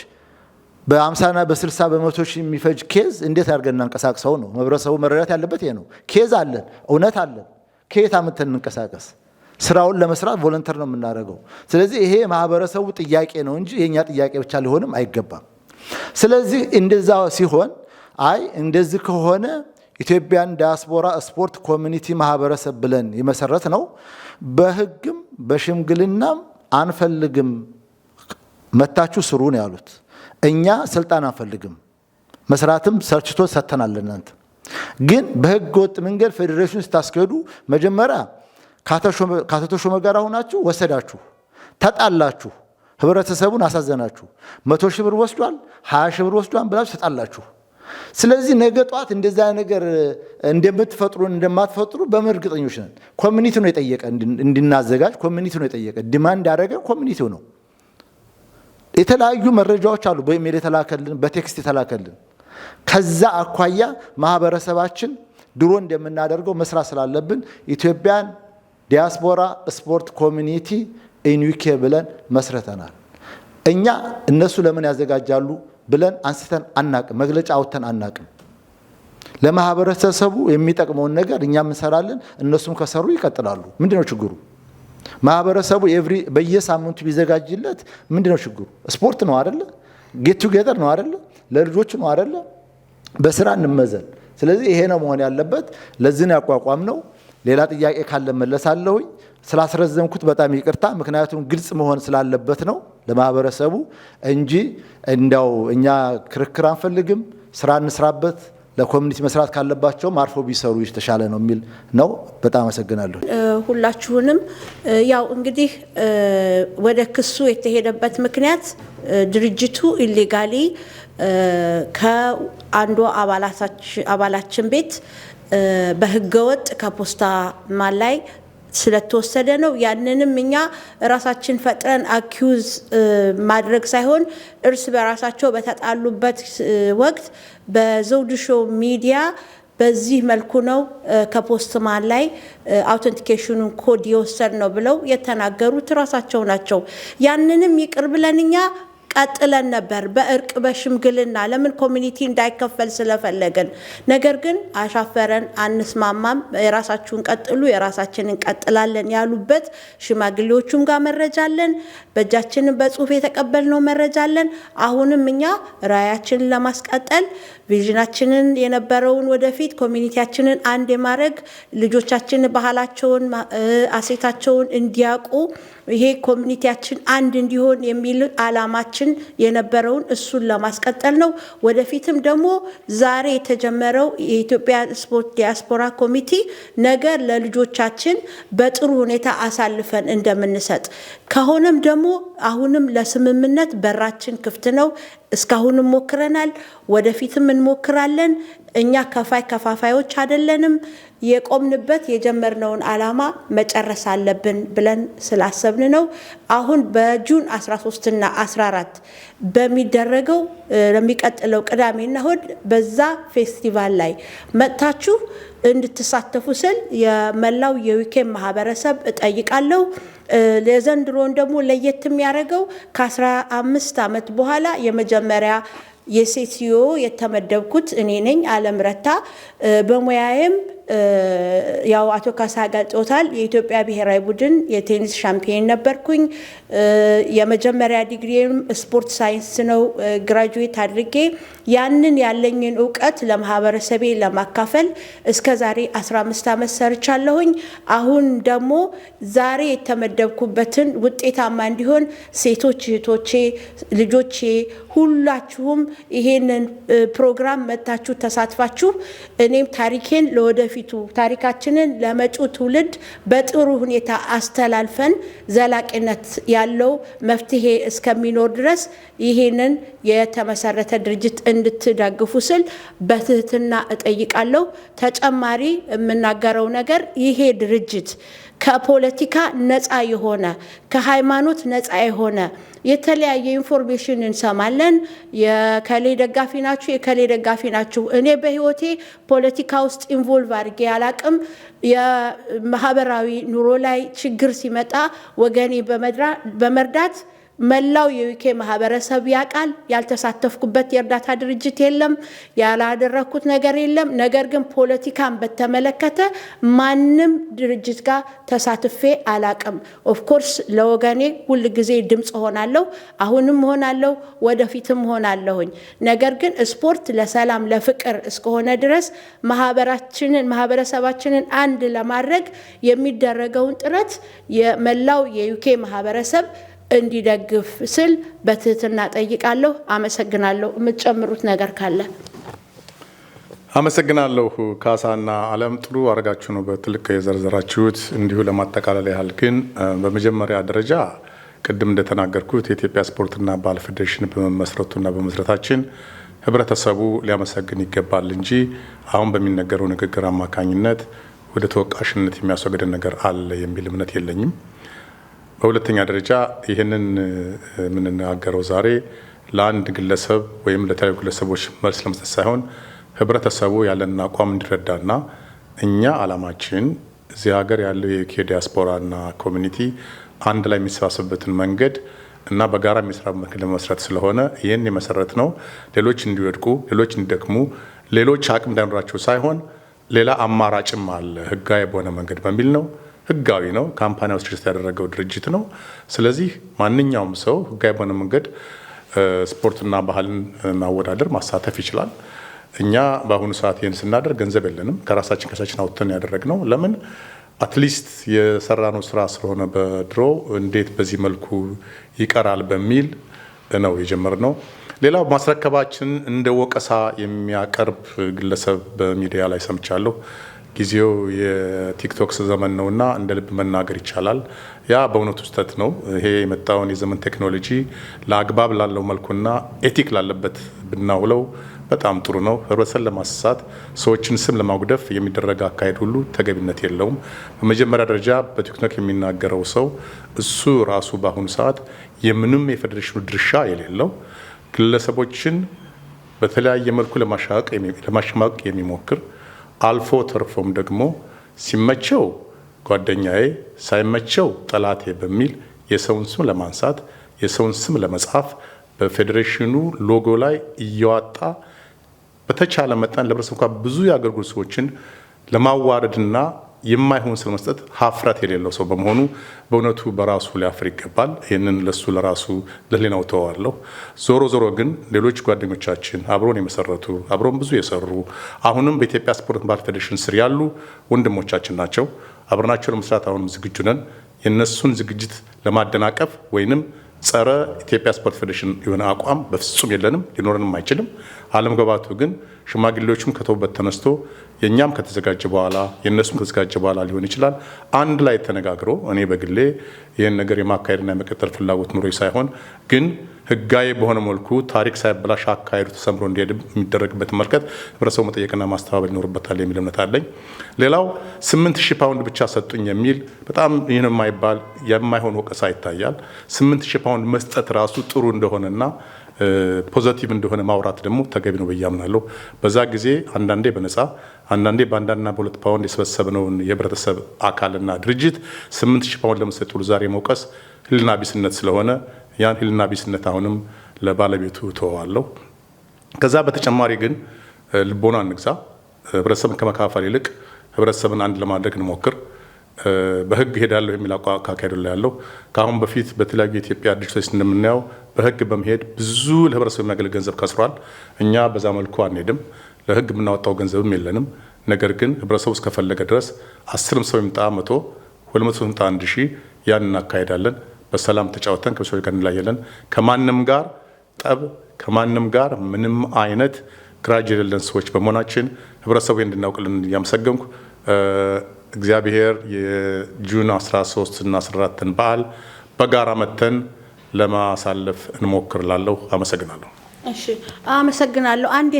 በ50ና በ60 በመቶዎች የሚፈጅ ኬዝ እንዴት አድርገን እናንቀሳቅሰው ነው ማህበረሰቡ መረዳት ያለበት። ይሄ ነው። ኬዝ አለን፣ እውነት አለን፣ ከየት አምጥተን እንንቀሳቀስ? ስራውን ለመስራት ቮለንተር ነው የምናደርገው። ስለዚህ ይሄ ማህበረሰቡ ጥያቄ ነው እንጂ የኛ ጥያቄ ብቻ ሊሆንም አይገባም። ስለዚህ እንደዛ ሲሆን አይ እንደዚህ ከሆነ ኢትዮጵያን ዲያስፖራ ስፖርት ኮሚኒቲ ማህበረሰብ ብለን የመሰረት ነው በህግም በሽምግልናም አንፈልግም፣ መታችሁ ስሩ ነው ያሉት። እኛ ስልጣን አንፈልግም፣ መስራትም ሰርችቶ ሰተናል። እናንተ ግን በህገ ወጥ መንገድ ፌዴሬሽን ስታስከዱ መጀመሪያ ከአቶ ተሾመ ጋር ሆናችሁ ወሰዳችሁ፣ ተጣላችሁ፣ ህብረተሰቡን አሳዘናችሁ። 100 ሺህ ብር ወስዷል፣ 20 ሺህ ብር ወስዷል ብላችሁ ተጣላችሁ። ስለዚህ ነገ ጧት እንደዛ ነገር እንደምትፈጥሩ እንደማትፈጥሩ በመርግጠኞች ነን። ኮሚኒቲው ነው የጠየቀ እንድናዘጋጅ፣ ኮሚኒቲው ነው የጠየቀ ዲማንድ ያደረገ ኮሚኒቲው ነው። የተለያዩ መረጃዎች አሉ፣ በኢሜል የተላከልን፣ በቴክስት የተላከልን። ከዛ አኳያ ማህበረሰባችን ድሮ እንደምናደርገው መስራት ስላለብን ኢትዮጵያን ዲያስፖራ ስፖርት ኮሚኒቲ ኢን ዩኬ ብለን መስርተናል። እኛ እነሱ ለምን ያዘጋጃሉ ብለን አንስተን አናቅም፣ መግለጫ አውጥተን አናቅም። ለማህበረሰቡ የሚጠቅመውን ነገር እኛም እንሰራለን፣ እነሱም ከሰሩ ይቀጥላሉ። ምንድነው ችግሩ? ማህበረሰቡ በየሳምንቱ ቢዘጋጅለት ምንድነው ችግሩ? ስፖርት ነው አይደለ? ጌት ቱጌዘር ነው አይደለ? ለልጆች ነው አይደለ? በስራ እንመዘን። ስለዚህ ይሄ ነው መሆን ያለበት። ለዚህ ነው ያቋቋም ነው። ሌላ ጥያቄ ካለ መለሳለሁኝ። ስላስረዘምኩት በጣም ይቅርታ። ምክንያቱም ግልጽ መሆን ስላለበት ነው ለማህበረሰቡ እንጂ እንዳው እኛ ክርክር አንፈልግም። ስራ እንስራበት። ለኮሚኒቲ መስራት ካለባቸውም አርፎ ቢሰሩ የተሻለ ነው የሚል ነው። በጣም አመሰግናለሁ። ሁላችሁንም ያው እንግዲህ ወደ ክሱ የተሄደበት ምክንያት ድርጅቱ ኢሌጋሊ ከአንዱ አባላችን ቤት በህገወጥ ከፖስታ ማላይ ስለተወሰደ ነው። ያንንም እኛ ራሳችን ፈጥረን አኪዩዝ ማድረግ ሳይሆን እርስ በራሳቸው በተጣሉበት ወቅት በዘውዱ ሾው ሚዲያ በዚህ መልኩ ነው ከፖስትማን ላይ አውተንቲኬሽኑን ኮድ የወሰድ ነው ብለው የተናገሩት ራሳቸው ናቸው። ያንንም ይቅር ብለን እኛ ቀጥለን ነበር በእርቅ በሽምግልና ለምን ኮሚኒቲ እንዳይከፈል ስለፈለገን። ነገር ግን አሻፈረን፣ አንስማማም፣ የራሳችሁን ቀጥሉ፣ የራሳችንን እንቀጥላለን ያሉበት ሽማግሌዎቹም ጋር መረጃለን፣ በእጃችን በጽሁፍ የተቀበልነው መረጃለን። አሁንም እኛ ራያችንን ለማስቀጠል ቪዥናችንን የነበረውን ወደፊት ኮሚኒቲያችንን አንድ የማድረግ ልጆቻችን ባህላቸውን አሴታቸውን እንዲያውቁ ይሄ ኮሚኒቲያችን አንድ እንዲሆን የሚል አላማችን የነበረውን እሱን ለማስቀጠል ነው። ወደፊትም ደግሞ ዛሬ የተጀመረው የኢትዮጵያ ስፖርት ዲያስፖራ ኮሚቴ ነገር ለልጆቻችን በጥሩ ሁኔታ አሳልፈን እንደምንሰጥ ከሆነም ደግሞ አሁንም ለስምምነት በራችን ክፍት ነው። እስካሁንም ሞክረናል፣ ወደፊትም እንሞክራለን። እኛ ከፋፋዮች አይደለንም። የቆምንበት የጀመርነውን አላማ መጨረስ አለብን ብለን ስላሰብን ነው። አሁን በጁን 13 እና 14 በሚደረገው ለሚቀጥለው ቅዳሜና እሁድ በዛ ፌስቲቫል ላይ መጥታችሁ እንድትሳተፉ ስል የመላው የዊኬንድ ማህበረሰብ እጠይቃለሁ። ለዘንድሮን ደግሞ ለየት የሚያደርገው ከ15 ዓመት በኋላ የመጀመሪያ የሴትዮ የተመደብኩት እኔ ነኝ። አለም ረታ በሙያዬም ያው አቶ ካሳ ገልጾታል። የኢትዮጵያ ብሔራዊ ቡድን የቴኒስ ሻምፒዮን ነበርኩኝ። የመጀመሪያ ዲግሪም ስፖርት ሳይንስ ነው ግራጁዌት አድርጌ ያንን ያለኝን እውቀት ለማህበረሰቤ ለማካፈል እስከ ዛሬ 15 ዓመት ሰርቻለሁኝ። አሁን ደግሞ ዛሬ የተመደብኩበትን ውጤታማ እንዲሆን ሴቶች እህቶቼ፣ ልጆቼ ሁላችሁም ይሄንን ፕሮግራም መታችሁ ተሳትፋችሁ እኔም ታሪኬን ለወደፊቱ ታሪካችንን ለመጪው ትውልድ በጥሩ ሁኔታ አስተላልፈን ዘላቂነት ያለው መፍትሄ እስከሚኖር ድረስ ይሄንን የተመሰረተ ድርጅት እንድትደግፉ ስል በትህትና እጠይቃለሁ። ተጨማሪ የምናገረው ነገር ይሄ ድርጅት ከፖለቲካ ነፃ የሆነ ከሃይማኖት ነፃ የሆነ የተለያየ ኢንፎርሜሽን እንሰማለን። የከሌ ደጋፊ ናችሁ፣ የከሌ ደጋፊ ናችሁ። እኔ በህይወቴ ፖለቲካ ውስጥ ኢንቮልቭ አድርጌ አላቅም። የማህበራዊ ኑሮ ላይ ችግር ሲመጣ ወገኔ በመርዳት መላው የዩኬ ማህበረሰብ ያቃል። ያልተሳተፍኩበት የእርዳታ ድርጅት የለም፣ ያላደረኩት ነገር የለም። ነገር ግን ፖለቲካን በተመለከተ ማንም ድርጅት ጋር ተሳትፌ አላቅም። ኦፍ ኮርስ ለወገኔ ሁል ጊዜ ድምጽ ሆናለሁ፣ አሁንም ሆናለሁ፣ ወደፊትም ሆናለሁኝ። ነገር ግን ስፖርት ለሰላም ለፍቅር እስከሆነ ድረስ ማህበረሰባችንን አንድ ለማድረግ የሚደረገውን ጥረት የመላው የዩኬ ማህበረሰብ እንዲደግፍ ስል በትህትና ጠይቃለሁ። አመሰግናለሁ። የምትጨምሩት ነገር ካለ? አመሰግናለሁ። ካሳና አለም ጥሩ አድርጋችሁ ነው በትልቅ የዘርዘራችሁት። እንዲሁ ለማጠቃለል ያህል ግን በመጀመሪያ ደረጃ ቅድም እንደተናገርኩት የኢትዮጵያ ስፖርትና ባህል ፌዴሬሽን በመመስረቱና በመስረታችን ህብረተሰቡ ሊያመሰግን ይገባል እንጂ አሁን በሚነገረው ንግግር አማካኝነት ወደ ተወቃሽነት የሚያስወግደን ነገር አለ የሚል እምነት የለኝም። በሁለተኛ ደረጃ ይህንን የምንናገረው ዛሬ ለአንድ ግለሰብ ወይም ለተለያዩ ግለሰቦች መልስ ለመስጠት ሳይሆን ህብረተሰቡ ያለንን አቋም እንዲረዳና እኛ አላማችን እዚህ ሀገር ያለው የዩኬ ዲያስፖራና ኮሚኒቲ አንድ ላይ የሚሰባሰብበትን መንገድ እና በጋራ የሚሰራበት ለመስራት ስለሆነ ይህን የመሰረት ነው። ሌሎች እንዲወድቁ፣ ሌሎች እንዲደክሙ፣ ሌሎች አቅም እንዳይኖራቸው ሳይሆን ሌላ አማራጭም አለ ህጋዊ በሆነ መንገድ በሚል ነው። ህጋዊ ነው። ካምፓኒ ውስጥ ያደረገው ድርጅት ነው። ስለዚህ ማንኛውም ሰው ህጋዊ በሆነ መንገድ ስፖርትና ባህልን ማወዳደር ማሳተፍ ይችላል። እኛ በአሁኑ ሰዓት ይህን ስናደርግ ገንዘብ የለንም። ከራሳችን አውጥተን ያደረግነው ለምን አትሊስት የሰራነው ስራ ስለሆነ በድሮ እንዴት በዚህ መልኩ ይቀራል በሚል ነው የጀመርነው። ሌላው ማስረከባችን እንደ ወቀሳ የሚያቀርብ ግለሰብ በሚዲያ ላይ ሰምቻለሁ። ጊዜው የቲክቶክ ዘመን ነውና እንደ ልብ መናገር ይቻላል። ያ በእውነቱ ስህተት ነው። ይሄ የመጣውን የዘመን ቴክኖሎጂ ለአግባብ ላለው መልኩና ኤቲክ ላለበት ብናውለው በጣም ጥሩ ነው። ህብረተሰብን ለማሳሳት ሰዎችን ስም ለማጉደፍ የሚደረግ አካሄድ ሁሉ ተገቢነት የለውም። በመጀመሪያ ደረጃ በቲክቶክ የሚናገረው ሰው እሱ ራሱ በአሁኑ ሰዓት የምንም የፌዴሬሽኑ ድርሻ የሌለው ግለሰቦችን በተለያየ መልኩ ለማሸማቅ የሚሞክር አልፎ ተርፎም ደግሞ ሲመቸው ጓደኛዬ ሳይመቸው ጠላቴ በሚል የሰውን ስም ለማንሳት የሰውን ስም ለመጻፍ በፌዴሬሽኑ ሎጎ ላይ እያወጣ በተቻለ መጠን ለህብረተሰቡ እንኳን ብዙ የአገልግሎት ሰዎችን ለማዋረድና የማይሆን ስለመስጠት ሀፍረት የሌለው ሰው በመሆኑ በእውነቱ በራሱ ሊያፍር ይገባል። ይህንን ለሱ ለራሱ ለህሊናው ተዋለሁ። ዞሮ ግን ሌሎች ጓደኞቻችን አብሮን የመሰረቱ አብሮን ብዙ የሰሩ አሁንም በኢትዮጵያ ስፖርት ባህል ፌዴሬሽን ስር ያሉ ወንድሞቻችን ናቸው። አብረናቸው ለመስራት አሁንም ዝግጁ ነን። የነሱን ዝግጅት ለማደናቀፍ ወይንም ጸረ ኢትዮጵያ ስፖርት ፌዴሬሽን የሆነ አቋም በፍጹም የለንም፣ ሊኖረንም አይችልም። አለመግባባቱ ግን ሽማግሌዎቹም ከተውበት ተነስቶ የኛም ከተዘጋጀ በኋላ የነሱም ከተዘጋጀ በኋላ ሊሆን ይችላል። አንድ ላይ ተነጋግሮ እኔ በግሌ ይህን ነገር የማካሄድና የመቀጠል ፍላጎት ኑሮኝ ሳይሆን ግን ህጋዊ በሆነ መልኩ ታሪክ ሳይበላሽ አካሄዱ ተሰምሮ እንዲሄድ የሚደረግበት መልከት ህብረተሰቡ መጠየቅና ማስተባበል ይኖርበታል የሚል እምነት አለኝ። ሌላው 8000 ፓውንድ ብቻ ሰጡኝ የሚል በጣም ይህን የማይባል የማይሆን ወቀሳ ይታያል። 8000 ፓውንድ መስጠት ራሱ ጥሩ እንደሆነና ፖዚቲቭ እንደሆነ ማውራት ደግሞ ተገቢ ነው ብዬ አምናለሁ። በዛ ጊዜ አንዳንዴ በነፃ አንዳንዴ በአንዳንድና በሁለት ፓውንድ የሰበሰብነውን የህብረተሰብ አካልና ድርጅት 8000 ፓውንድ ለመስጠት ዛሬ መውቀስ ህሊና ቢስነት ስለሆነ ያን ህሊና ቢስነት አሁንም ለባለቤቱ ተዋዋለሁ። ከዛ በተጨማሪ ግን ልቦና እንግዛ። ህብረተሰብን ከመካፈል ይልቅ ህብረተሰብን አንድ ለማድረግ እንሞክር። በህግ ሄዳለሁ የሚል አካሄድ ላይ ያለው ከአሁን በፊት በተለያዩ የኢትዮጵያ ድርጅቶች እንደምናየው በህግ በመሄድ ብዙ ለህብረተሰብ የሚያገለግል ገንዘብ ከስሯል። እኛ በዛ መልኩ አንሄድም። ለህግ የምናወጣው ገንዘብም የለንም። ነገር ግን ህብረተሰቡ እስከፈለገ ድረስ 10 ሰው ይምጣ 100 200 ይምጣ 1000 ያን እናካሄዳለን። በሰላም ተጫወተን ከሰዎች ጋር እንላያለን። ከማንም ጋር ጠብ ከማንም ጋር ምንም አይነት ግራጅ የሌለን ሰዎች በመሆናችን ህብረተሰቡ እንድናውቅልን እያመሰገንኩ እግዚአብሔር የጁን 13 እና 14 በዓል በጋራ መተን ለማሳለፍ እንሞክር ላለሁ። አመሰግናለሁ። እሺ አመሰግናለሁ። አንድ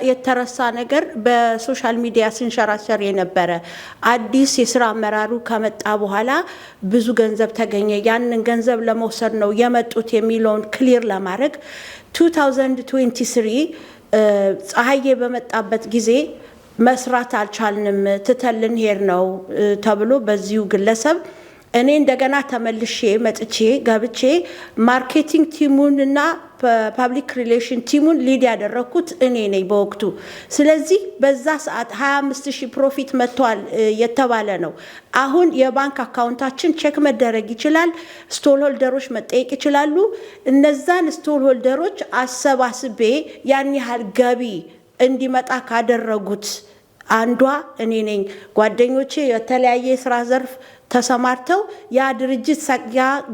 የተረሳ ነገር በሶሻል ሚዲያ ስንሸራሸር የነበረ አዲስ የስራ አመራሩ ከመጣ በኋላ ብዙ ገንዘብ ተገኘ፣ ያንን ገንዘብ ለመውሰድ ነው የመጡት የሚለውን ክሊር ለማድረግ 2023 ፀሐዬ በመጣበት ጊዜ መስራት አልቻልንም፣ ትተን ልንሄድ ነው ተብሎ በዚሁ ግለሰብ እኔ እንደገና ተመልሼ መጥቼ ገብቼ ማርኬቲንግ ቲሙንና ፐብሊክ ሪሌሽን ቲሙን ሊድ ያደረኩት እኔ ነኝ በወቅቱ። ስለዚህ በዛ ሰዓት 25000 ፕሮፊት መጥቷል የተባለ ነው። አሁን የባንክ አካውንታችን ቼክ መደረግ ይችላል። ስቶል ሆልደሮች መጠየቅ ይችላሉ። እነዛን ስቶል ሆልደሮች አሰባስቤ ያን ያህል ገቢ እንዲመጣ ካደረጉት አንዷ እኔ ነኝ። ጓደኞቼ የተለያየ የስራ ዘርፍ ተሰማርተው ያ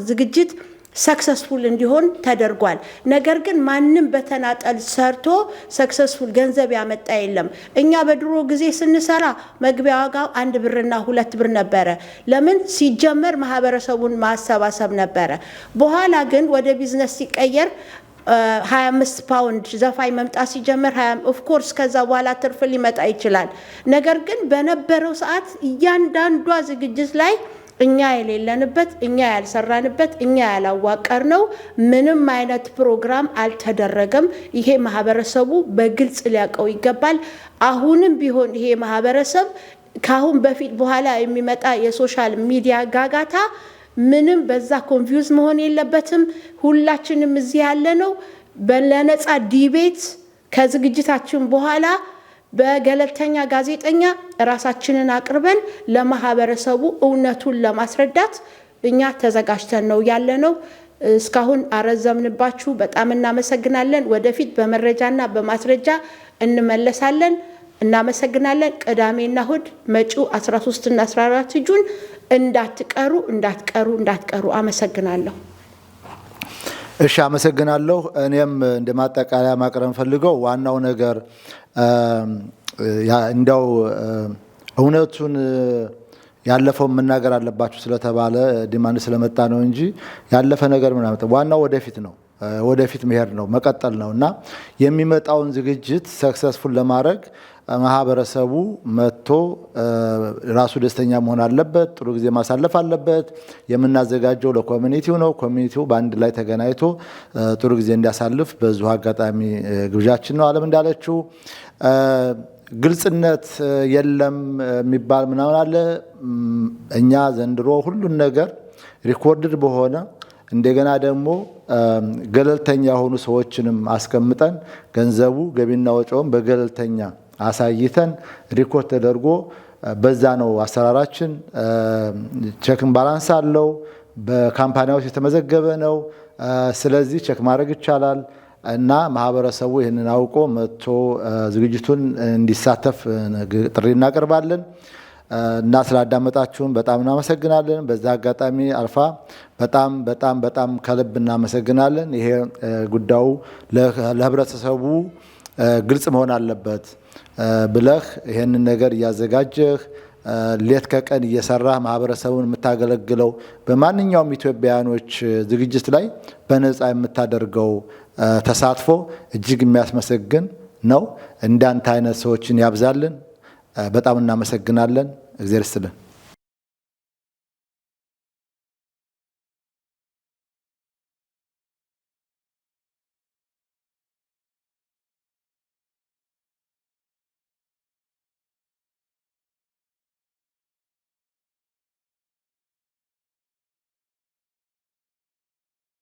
ዝግጅት ሰክሰስፉል እንዲሆን ተደርጓል። ነገር ግን ማንም በተናጠል ሰርቶ ሰክሰስፉል ገንዘብ ያመጣ የለም። እኛ በድሮ ጊዜ ስንሰራ መግቢያ ዋጋው 1 ብርና 2 ብር ነበረ። ለምን ሲጀመር ማህበረሰቡን ማሰባሰብ ነበረ። በኋላ ግን ወደ ቢዝነስ ሲቀየር 25 ፓውንድ ዘፋኝ መምጣት ሲጀመር ኦፍ ኮርስ ከዛ በኋላ ትርፍ ሊመጣ ይችላል። ነገር ግን በነበረው ሰዓት እያንዳንዷ ዝግጅት ላይ እኛ የሌለንበት፣ እኛ ያልሰራንበት፣ እኛ ያላዋቀርነው ምንም አይነት ፕሮግራም አልተደረገም። ይሄ ማህበረሰቡ በግልጽ ሊያውቀው ይገባል። አሁንም ቢሆን ይሄ ማህበረሰብ ካሁን በፊት በኋላ የሚመጣ የሶሻል ሚዲያ ጋጋታ ምንም በዛ ኮንፊውዝ መሆን የለበትም። ሁላችንም እዚህ ያለ ነው በለነጻ ዲቤት ከዝግጅታችን በኋላ በገለልተኛ ጋዜጠኛ ራሳችንን አቅርበን ለማህበረሰቡ እውነቱን ለማስረዳት እኛ ተዘጋጅተን ነው ያለ ነው። እስካሁን አረዘምንባችሁ፣ በጣም እናመሰግናለን። ወደፊት በመረጃና በማስረጃ እንመለሳለን። እናመሰግናለን። ቅዳሜና እሁድ መጪው 13 እና 14 ጁን እንዳትቀሩ። አመሰግናለሁ። እሺ አመሰግናለሁ። እኔም እንደማጠቃለያ ማቅረብ ፈልገው ዋናው ነገር እንደው እውነቱን ያለፈው መናገር አለባችሁ ስለተባለ ዲማንድ ስለመጣ ነው እንጂ ያለፈ ነገር ምናምን ዋናው ወደፊት ነው። ወደፊት መሄድ ነው፣ መቀጠል ነው እና የሚመጣውን ዝግጅት ሰክሰስፉል ለማድረግ ማህበረሰቡ መጥቶ ራሱ ደስተኛ መሆን አለበት፣ ጥሩ ጊዜ ማሳለፍ አለበት። የምናዘጋጀው ለኮሚኒቲው ነው። ኮሚኒቲው በአንድ ላይ ተገናኝቶ ጥሩ ጊዜ እንዲያሳልፍ በዚሁ አጋጣሚ ግብዣችን ነው። ዓለም እንዳለችው ግልጽነት የለም የሚባል ምናምን አለ። እኛ ዘንድሮ ሁሉን ነገር ሪኮርድድ በሆነ እንደገና ደግሞ ገለልተኛ የሆኑ ሰዎችንም አስቀምጠን ገንዘቡ ገቢና ወጪውን በገለልተኛ አሳይተን ሪኮርድ ተደርጎ በዛ ነው አሰራራችን። ቼክን ባላንስ አለው፣ በካምፓኒዎች የተመዘገበ ነው። ስለዚህ ቼክ ማድረግ ይቻላል እና ማህበረሰቡ ይህንን አውቆ መጥቶ ዝግጅቱን እንዲሳተፍ ጥሪ እናቀርባለን። እና ስላዳመጣችሁን በጣም እናመሰግናለን። በዛ አጋጣሚ አልፋ በጣም ከልብ እናመሰግናለን። ይሄ ጉዳዩ ለህብረተሰቡ ግልጽ መሆን አለበት ብለህ ይሄንን ነገር እያዘጋጀህ ሌት ከቀን እየሰራህ ማህበረሰቡን የምታገለግለው በማንኛውም ኢትዮጵያውያኖች ዝግጅት ላይ በነፃ የምታደርገው ተሳትፎ እጅግ የሚያስመሰግን ነው። እንዳንተ አይነት ሰዎችን ያብዛልን። በጣም እናመሰግናለን። እግዚአብሔር ይስጥልን።